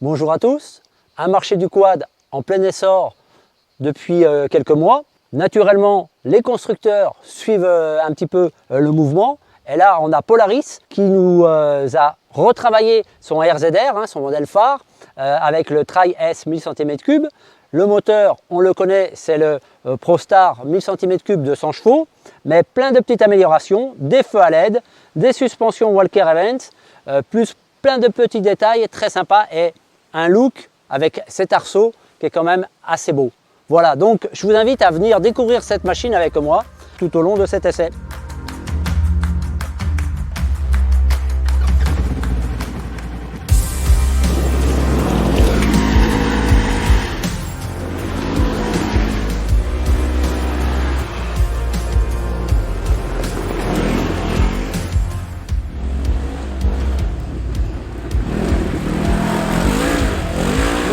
Bonjour à tous, un marché du quad en plein essor depuis quelques mois. Naturellement, les constructeurs suivent un petit peu le mouvement. Et là, on a Polaris qui nous a retravaillé son RZR, son modèle phare, avec le Tri S 1000 cm3. Le moteur, on le connaît, c'est le ProStar 1000 cm3 de 100 chevaux, mais plein de petites améliorations, des feux à LED, des suspensions Walker Event, plus plein de petits détails très sympas et un look avec cet arceau qui est quand même assez beau. Voilà, donc je vous invite à venir découvrir cette machine avec moi tout au long de cet essai.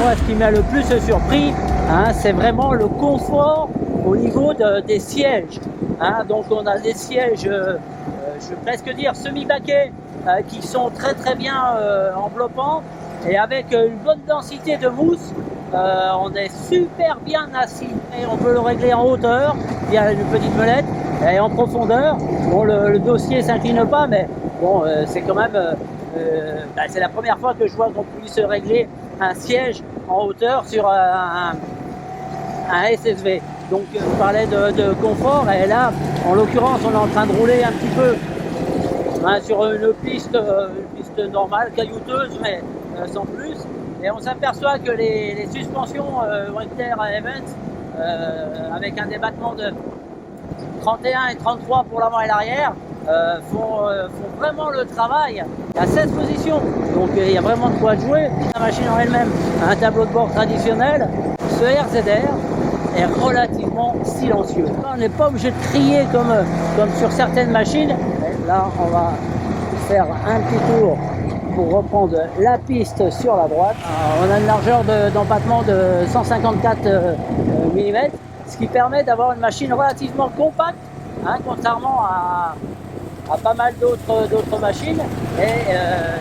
Moi, ce qui m'a le plus surpris, c'est vraiment le confort au niveau des sièges. Donc on a des sièges, je vais presque dire semi-baquets, qui sont très bien enveloppants et avec une bonne densité de mousse. On est super bien assis et on peut le régler en hauteur via une petite molette et en profondeur. Bon, le dossier s'incline pas, mais bon, c'est quand même c'est la première fois que je vois qu'on puisse régler un siège en hauteur sur un SSV. Donc je parlais de confort et là en l'occurrence on est en train de rouler un petit peu sur une piste normale, caillouteuse mais sans plus, et on s'aperçoit que les suspensions Walker Event avec un débattement de 31 et 33 pour l'avant et l'arrière font vraiment le travail. Il y a 16 positions, donc il y a vraiment de quoi jouer. La machine en elle-même a un tableau de bord traditionnel. Ce RZR est relativement silencieux. On n'est pas obligé de crier comme sur certaines machines. Et là, on va faire un petit tour pour reprendre la piste sur la droite. On a une largeur d'empattement de 154 mm, ce qui permet d'avoir une machine relativement compacte, contrairement à pas mal d'autres machines, et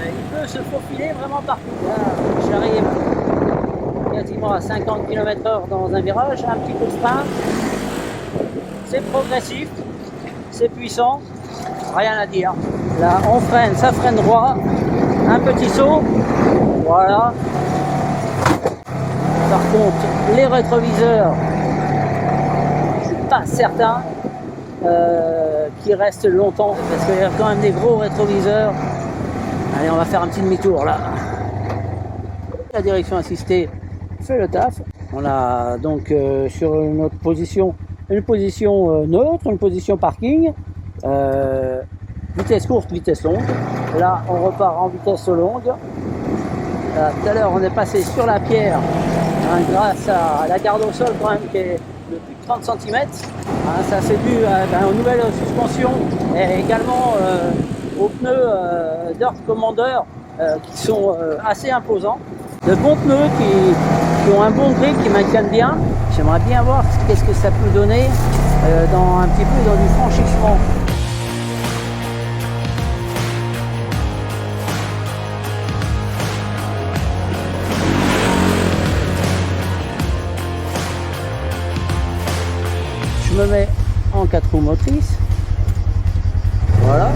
il peut se faufiler vraiment partout. Là, j'arrive quasiment à 50 km/h dans un virage, un petit peu de frein, c'est progressif, c'est puissant, rien à dire. Là on freine, ça freine droit, un petit saut, voilà. Par contre les rétroviseurs, je suis pas certain qui reste longtemps parce qu'il y a quand même des gros rétroviseurs. Allez, on va faire un petit demi-tour là. La direction assistée fait le taf. On a donc sur une autre position, une position neutre, une position parking, vitesse courte, vitesse longue. Là on repart en vitesse longue. Tout à l'heure on est passé sur la pierre grâce à la garde au sol quand même qui est de plus de 30 cm. Ça c'est dû aux nouvelles suspensions et également aux pneus Dirt Commander qui sont assez imposants. De bons pneus qui ont un bon grip, qui maintiennent bien. J'aimerais bien voir qu'est-ce que ça peut donner un petit peu dans du franchissement. Je me mets en 4 roues motrices, voilà,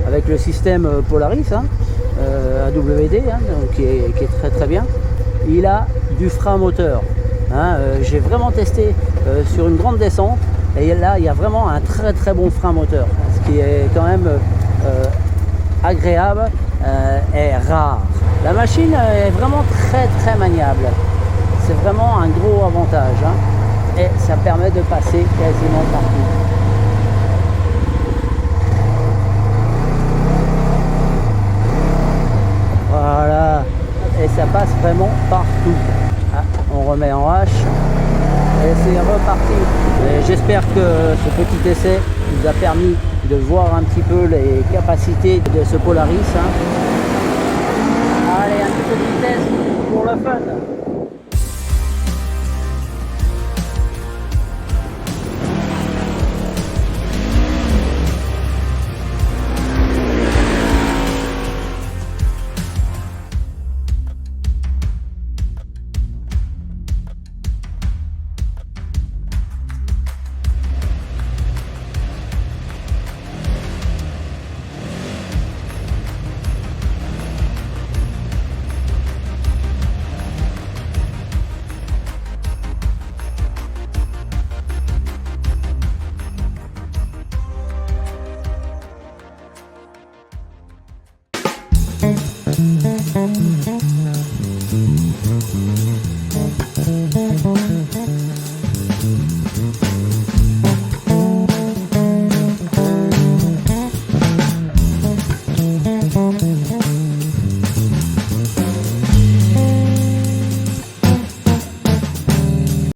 avec le système Polaris AWD, donc qui est très bien. Il a du frein moteur, j'ai vraiment testé sur une grande descente et là il y a vraiment un très bon frein moteur, ce qui est quand même agréable et rare. La machine est vraiment très maniable, c'est vraiment un gros avantage. Et ça permet de passer quasiment partout. Voilà, et ça passe vraiment partout. On remet en H et c'est reparti. J'espère que ce petit essai nous a permis de voir un petit peu les capacités de ce Polaris. Allez, un petit peu de vitesse pour le fun.